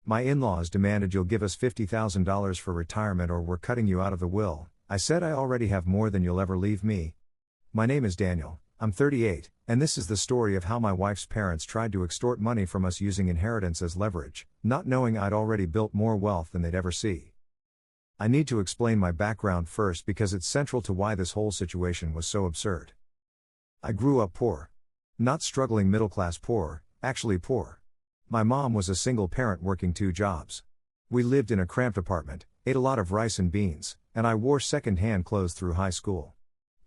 My in-laws demanded you'll give us $50,000 for retirement or we're cutting you out of the will. I said I already have more than you'll ever leave me. My name is Daniel, I'm 38, and this is the story of how my wife's parents tried to extort money from us using inheritance as leverage, not knowing I'd already built more wealth than they'd ever see. I need to explain my background first because it's central to why this whole situation was so absurd. I grew up poor. Not struggling middle-class poor, actually poor. My mom was a single parent working 2 jobs. We lived in a cramped apartment, ate a lot of rice and beans, and I wore second-hand clothes through high school.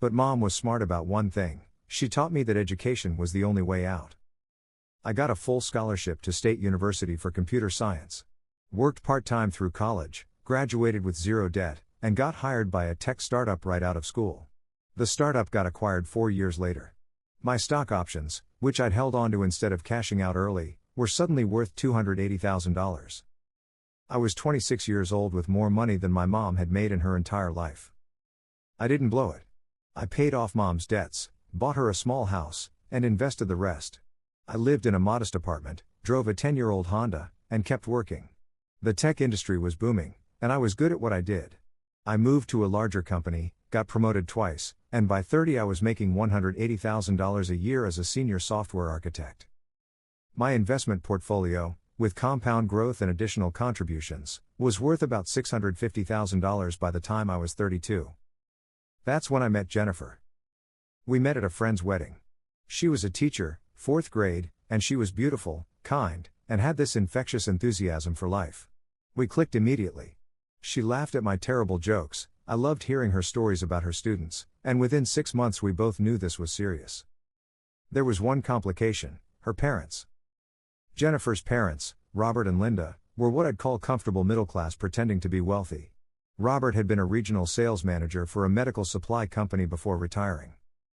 But mom was smart about one thing: she taught me that education was the only way out. I got a full scholarship to State University for computer science. Worked part-time through college, graduated with 0 debt, and got hired by a tech startup right out of school. The startup got acquired 4 years later. My stock options, which I'd held onto instead of cashing out early, were suddenly worth $280,000. I was 26 years old with more money than my mom had made in her entire life. I didn't blow it. I paid off mom's debts, bought her a small house, and invested the rest. I lived in a modest apartment, drove a 10-year-old Honda, and kept working. The tech industry was booming, and I was good at what I did. I moved to a larger company, got promoted twice, and by 30 I was making $180,000 a year as a senior software architect. My investment portfolio, with compound growth and additional contributions, was worth about $650,000 by the time I was 32. That's when I met Jennifer. We met at a friend's wedding. She was a teacher, 4th grade, and she was beautiful, kind, and had this infectious enthusiasm for life. We clicked immediately. She laughed at my terrible jokes, I loved hearing her stories about her students, and within 6 months we both knew this was serious. There was one complication: her parents. Jennifer's parents, Robert and Linda, were what I'd call comfortable middle class pretending to be wealthy. Robert had been a regional sales manager for a medical supply company before retiring.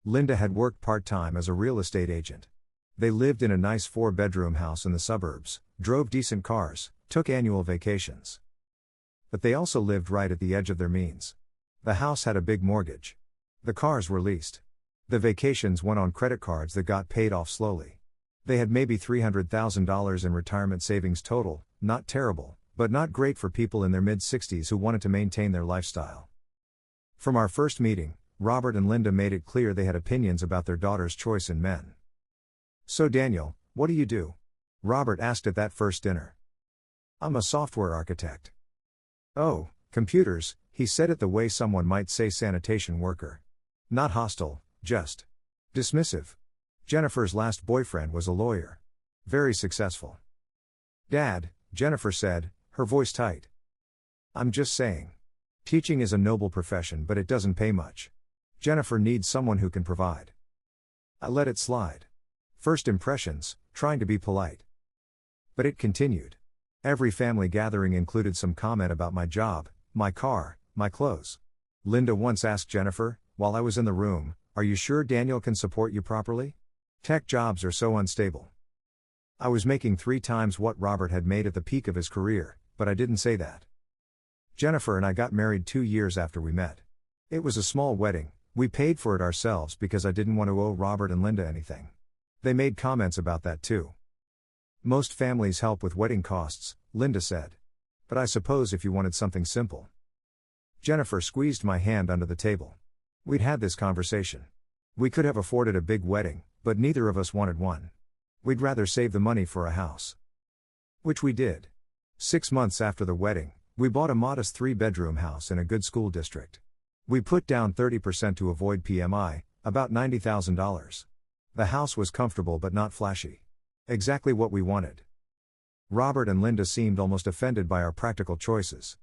Linda had worked part-time as a real estate agent. They lived in a nice 4-bedroom house in the suburbs, drove decent cars, took annual vacations. But they also lived right at the edge of their means. The house had a big mortgage. The cars were leased. The vacations went on credit cards that got paid off slowly. They had maybe $300,000 in retirement savings total, not terrible, but not great for people in their mid-60s who wanted to maintain their lifestyle. From our first meeting, Robert and Linda made it clear they had opinions about their daughter's choice in men. "So Daniel, what do you do?" Robert asked at that first dinner. "I'm a software architect." "Oh, computers," he said it the way someone might say sanitation worker. Not hostile, just dismissive. Jennifer's last boyfriend was a lawyer. Very successful. "Dad," Jennifer said, her voice tight. "I'm just saying. Teaching is a noble profession but it doesn't pay much. Jennifer needs someone who can provide." I let it slide. First impressions, trying to be polite. But it continued. Every family gathering included some comment about my job, my car, my clothes. Linda once asked Jennifer, while I was in the room, "Are you sure Daniel can support you properly? Tech jobs are so unstable." I was making 3 times what Robert had made at the peak of his career, but I didn't say that. Jennifer and I got married 2 years after we met. It was a small wedding, we paid for it ourselves because I didn't want to owe Robert and Linda anything. They made comments about that too. "Most families help with wedding costs," Linda said. "But I suppose if you wanted something simple." Jennifer squeezed my hand under the table. We'd had this conversation. We could have afforded a big wedding, but neither of us wanted one. We'd rather save the money for a house. Which we did. 6 months after the wedding, we bought a modest 3-bedroom house in a good school district. We put down 30% to avoid PMI, about $90,000. The house was comfortable but not flashy. Exactly what we wanted. Robert and Linda seemed almost offended by our practical choices.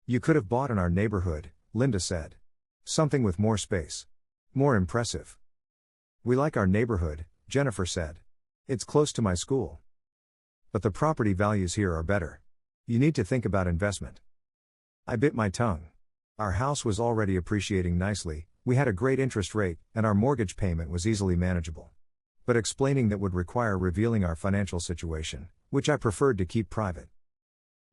"You could have bought in our neighborhood," Linda said. "Something with more space. More impressive." "We like our neighborhood," Jennifer said. "It's close to my school. But the property values here are better. You need to think about investment." I bit my tongue. Our house was already appreciating nicely, we had a great interest rate, and our mortgage payment was easily manageable. But explaining that would require revealing our financial situation, which I preferred to keep private.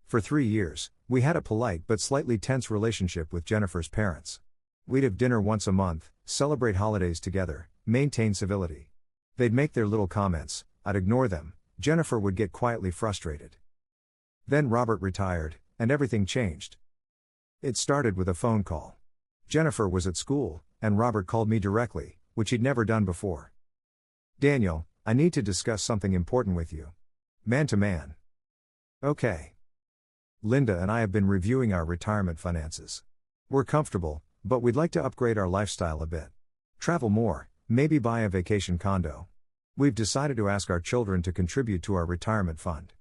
For 3 years, we had a polite but slightly tense relationship with Jennifer's parents. We'd have dinner once a month, celebrate holidays together, maintain civility. They'd make their little comments, I'd ignore them, Jennifer would get quietly frustrated. Then Robert retired, and everything changed. It started with a phone call. Jennifer was at school, and Robert called me directly, which he'd never done before. Daniel, I need to discuss something important with you. Man to man. Okay. Linda and I have been reviewing our retirement finances. We're comfortable, but we'd like to upgrade our lifestyle a bit. Travel more, maybe buy a vacation condo. We've decided to ask our children to contribute to our retirement fund.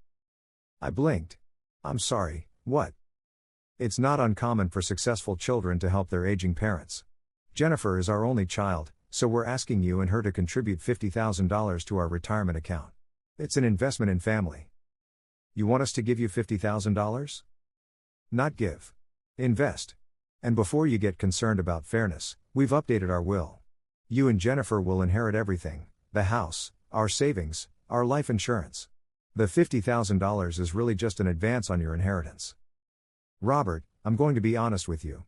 I blinked. I'm sorry, what? It's not uncommon for successful children to help their aging parents. Jennifer is our only child, so we're asking you and her to contribute $50,000 to our retirement account. It's an investment in family. You want us to give you $50,000? Not give. Invest. And before you get concerned about fairness, we've updated our will. You and Jennifer will inherit everything: the house, our savings, our life insurance. The $50,000 is really just an advance on your inheritance. Robert, I'm going to be honest with you.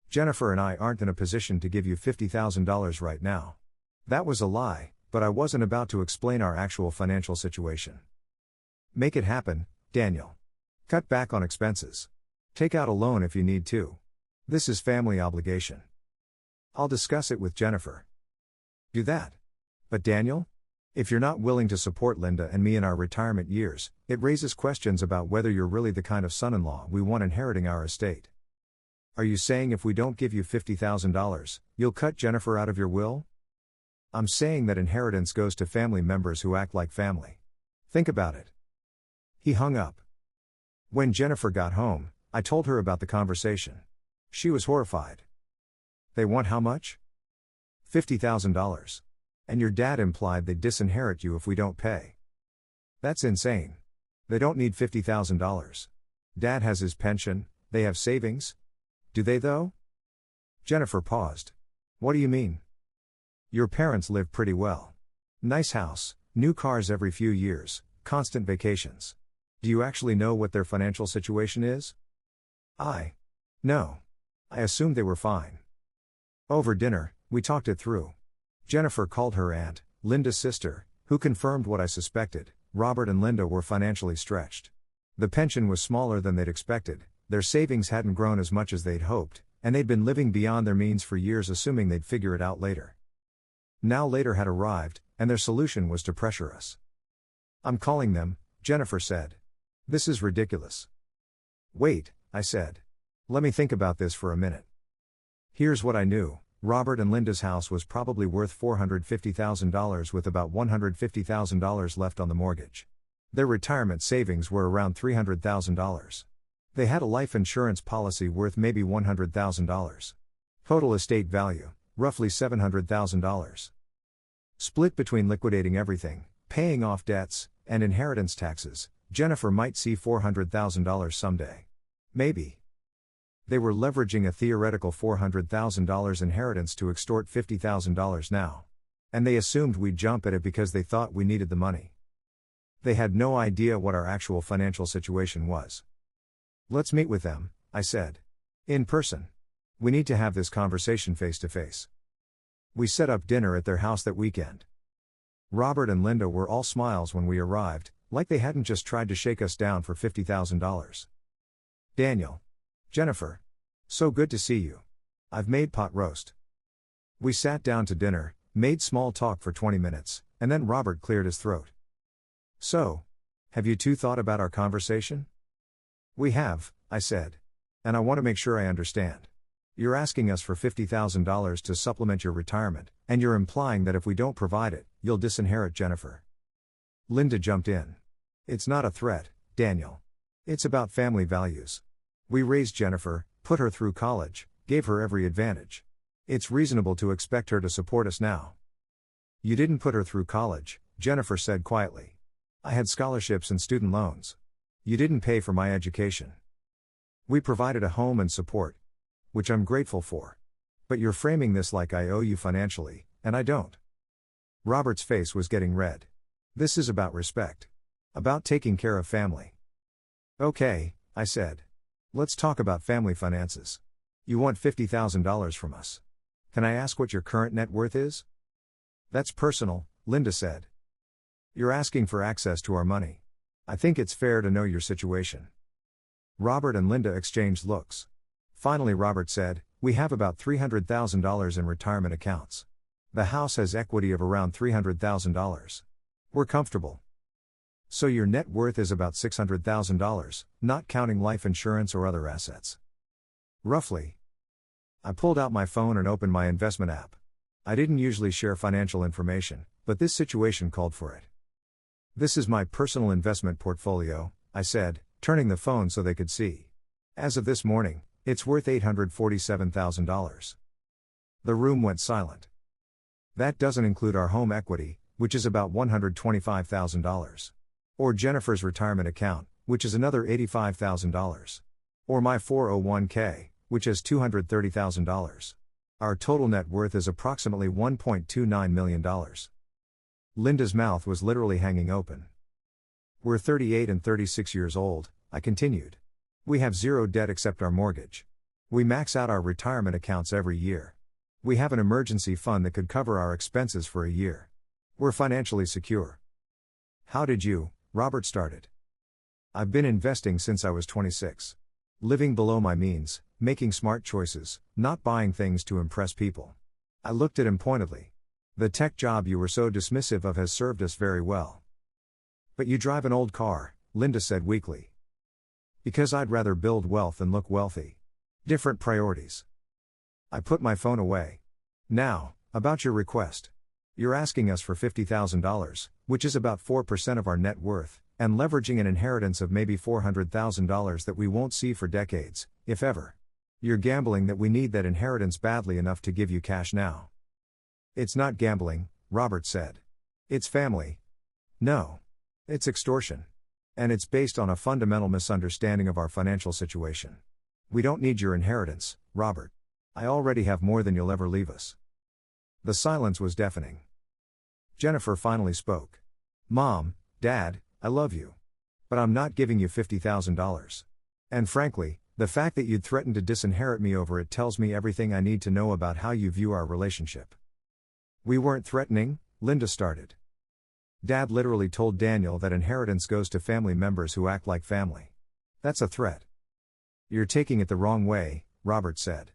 Jennifer and I aren't in a position to give you $50,000 right now. That was a lie, but I wasn't about to explain our actual financial situation. Make it happen, Daniel. Cut back on expenses. Take out a loan if you need to. This is family obligation. I'll discuss it with Jennifer. Do that. But Daniel? If you're not willing to support Linda and me in our retirement years, it raises questions about whether you're really the kind of son-in-law we want inheriting our estate. Are you saying if we don't give you $50,000, you'll cut Jennifer out of your will? I'm saying that inheritance goes to family members who act like family. Think about it. He hung up. When Jennifer got home, I told her about the conversation. She was horrified. They want how much? $50,000. And your dad implied they'd disinherit you if we don't pay. That's insane. They don't need $50,000. Dad has his pension, they have savings. Do they though? Jennifer paused. What do you mean? Your parents live pretty well. Nice house, new cars every few years, constant vacations. Do you actually know what their financial situation is? No. I assumed they were fine. Over dinner, we talked it through. Jennifer called her aunt, Linda's sister, who confirmed what I suspected: Robert and Linda were financially stretched. The pension was smaller than they'd expected, their savings hadn't grown as much as they'd hoped, and they'd been living beyond their means for years, assuming they'd figure it out later. Now later had arrived, and their solution was to pressure us. I'm calling them, Jennifer said. This is ridiculous. Wait, I said. Let me think about this for a minute. Here's what I knew. Robert and Linda's house was probably worth $450,000 with about $150,000 left on the mortgage. Their retirement savings were around $300,000. They had a life insurance policy worth maybe $100,000. Total estate value, roughly $700,000. Split between liquidating everything, paying off debts, and inheritance taxes, Jennifer might see $400,000 someday. Maybe. They were leveraging a theoretical $400,000 inheritance to extort $50,000 now. And they assumed we'd jump at it because they thought we needed the money. They had no idea what our actual financial situation was. Let's meet with them, I said. In person. We need to have this conversation face to face. We set up dinner at their house that weekend. Robert and Linda were all smiles when we arrived, like they hadn't just tried to shake us down for $50,000. Daniel. Jennifer. So good to see you. I've made pot roast. We sat down to dinner, made small talk for 20 minutes, and then Robert cleared his throat. So, have you two thought about our conversation? We have, I said. And I want to make sure I understand. You're asking us for $50,000 to supplement your retirement, and you're implying that if we don't provide it, you'll disinherit Jennifer. Linda jumped in. It's not a threat, Daniel. It's about family values. We raised Jennifer, put her through college, gave her every advantage. It's reasonable to expect her to support us now. You didn't put her through college, Jennifer said quietly. I had scholarships and student loans. You didn't pay for my education. We provided a home and support, which I'm grateful for. But you're framing this like I owe you financially, and I don't. Robert's face was getting red. This is about respect. About taking care of family. Okay, I said. Let's talk about family finances. You want $50,000 from us. Can I ask what your current net worth is? That's personal, Linda said. You're asking for access to our money. I think it's fair to know your situation. Robert and Linda exchanged looks. Finally Robert said, "We have about $300,000 in retirement accounts. The house has equity of around $300,000. We're comfortable." "So your net worth is about $600,000, not counting life insurance or other assets?" "Roughly." I pulled out my phone and opened my investment app. I didn't usually share financial information, but this situation called for it. "This is my personal investment portfolio," I said, turning the phone so they could see. "As of this morning, it's worth $847,000. The room went silent. "That doesn't include our home equity, which is about $125,000. Or Jennifer's retirement account, which is another $85,000. Or my 401k, which has $230,000. Our total net worth is approximately $1.29 million. Linda's mouth was literally hanging open. "We're 38 and 36 years old," I continued. "We have zero debt except our mortgage. We max out our retirement accounts every year. We have an emergency fund that could cover our expenses for a year. We're financially secure." "How did you?" Robert started. "I've been investing since I was 26. Living below my means, making smart choices, not buying things to impress people." I looked at him pointedly. "The tech job you were so dismissive of has served us very well." "But you drive an old car," Linda said weakly. "Because I'd rather build wealth than look wealthy. Different priorities." I put my phone away. "Now, about your request. You're asking us for $50,000, which is about 4% of our net worth, and leveraging an inheritance of maybe $400,000 that we won't see for decades, if ever. You're gambling that we need that inheritance badly enough to give you cash now." "It's not gambling," Robert said. "It's family. No. It's extortion. And it's based on a fundamental misunderstanding of our financial situation. We don't need your inheritance, Robert. I already have more than you'll ever leave us." The silence was deafening. Jennifer finally spoke. "Mom, Dad, I love you. But I'm not giving you $50,000. And frankly, the fact that you'd threaten to disinherit me over it tells me everything I need to know about how you view our relationship." "We weren't threatening," Linda started. "Dad literally told Daniel that inheritance goes to family members who act like family. That's a threat." "You're taking it the wrong way," Robert said.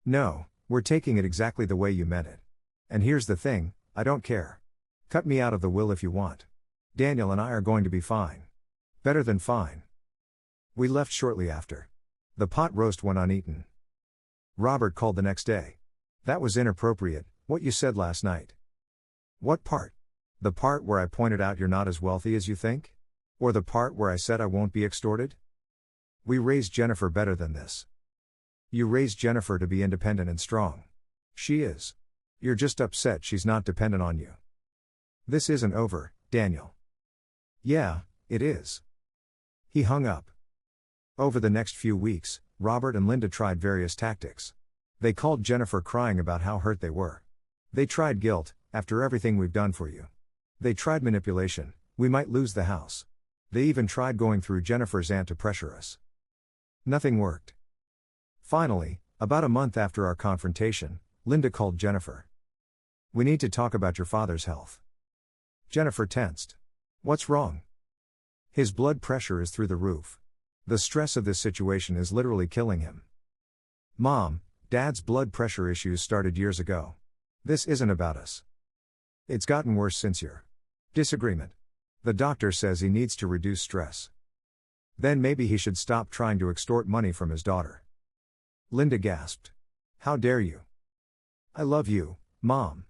"No, we're taking it exactly the way you meant it. And here's the thing, I don't care. Cut me out of the will if you want. Daniel and I are going to be fine. Better than fine." We left shortly after. The pot roast went uneaten. Robert called the next day. "That was inappropriate, what you said last night." "What part? The part where I pointed out you're not as wealthy as you think? Or the part where I said I won't be extorted? We raised Jennifer better than this. You raised Jennifer to be independent and strong. She is. You're just upset she's not dependent on you. This isn't over, Daniel." "Yeah, it is." He hung up. Over the next few weeks, Robert and Linda tried various tactics. They called Jennifer crying about how hurt they were. They tried guilt, "After everything we've done for you." They tried manipulation, "We might lose the house." They even tried going through Jennifer's aunt to pressure us. Nothing worked. Finally, about a month after our confrontation, Linda called Jennifer. "We need to talk about your father's health." Jennifer tensed. "What's wrong?" "His blood pressure is through the roof. The stress of this situation is literally killing him." "Mom, Dad's blood pressure issues started years ago. This isn't about us. It's gotten worse since your disagreement. The doctor says he needs to reduce stress. Then maybe he should stop trying to extort money from his daughter." Linda gasped. "How dare you? I love you, Mom.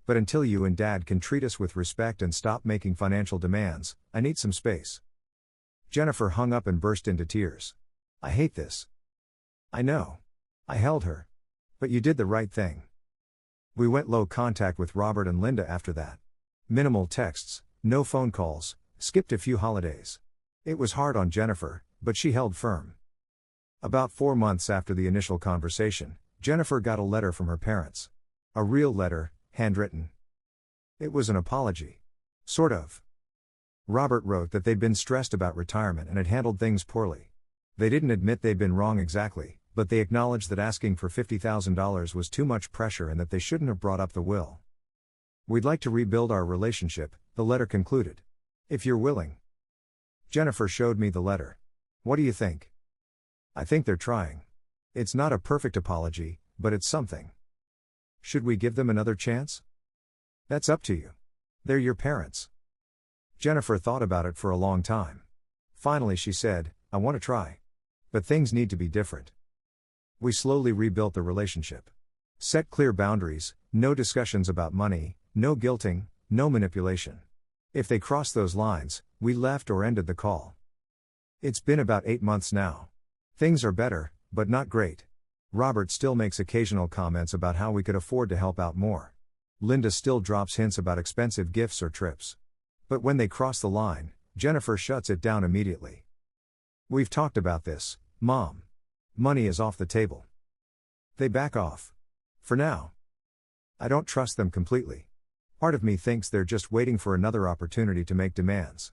But until you and Dad can treat us with respect and stop making financial demands, I need some space." Jennifer hung up and burst into tears. "I hate this." "I know." I held her. "But you did the right thing." We went low contact with Robert and Linda after that. Minimal texts, no phone calls, skipped a few holidays. It was hard on Jennifer, but she held firm. About 4 months after the initial conversation, Jennifer got a letter from her parents. A real letter, handwritten. It was an apology. Sort of. Robert wrote that they'd been stressed about retirement and had handled things poorly. They didn't admit they'd been wrong exactly, but they acknowledged that asking for $50,000 was too much pressure and that they shouldn't have brought up the will. "We'd like to rebuild our relationship," the letter concluded. "If you're willing." Jennifer showed me the letter. What do you think? I think they're trying. It's not a perfect apology, but it's something. Should we give them another chance? That's up to you. They're your parents. Jennifer thought about it for a long time. Finally she said, I want to try. But things need to be different. We slowly rebuilt the relationship. Set clear boundaries, no discussions about money, no guilting, no manipulation. If they crossed those lines, we left or ended the call. It's been about 8 months now. Things are better, but not great. Robert still makes occasional comments about how we could afford to help out more. Linda still drops hints about expensive gifts or trips. But when they cross the line, Jennifer shuts it down immediately. We've talked about this, Mom. Money is off the table. They back off. For now. I don't trust them completely. Part of me thinks they're just waiting for another opportunity to make demands.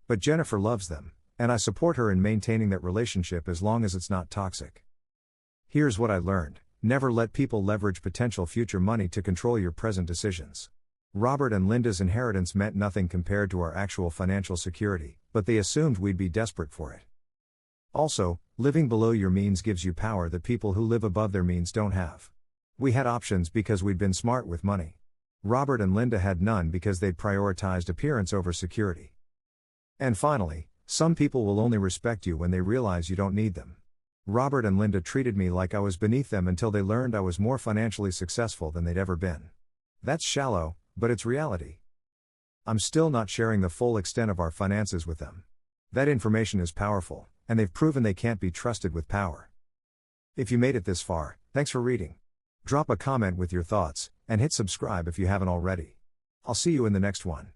But Jennifer loves them, and I support her in maintaining that relationship as long as it's not toxic. Here's what I learned: never let people leverage potential future money to control your present decisions. Robert and Linda's inheritance meant nothing compared to our actual financial security, but they assumed we'd be desperate for it. Also, living below your means gives you power that people who live above their means don't have. We had options because we'd been smart with money. Robert and Linda had none because they'd prioritized appearance over security. And finally, some people will only respect you when they realize you don't need them. Robert and Linda treated me like I was beneath them until they learned I was more financially successful than they'd ever been. That's shallow, but it's reality. I'm still not sharing the full extent of our finances with them. That information is powerful, and they've proven they can't be trusted with power. If you made it this far, thanks for reading. Drop a comment with your thoughts, and hit subscribe if you haven't already. I'll see you in the next one.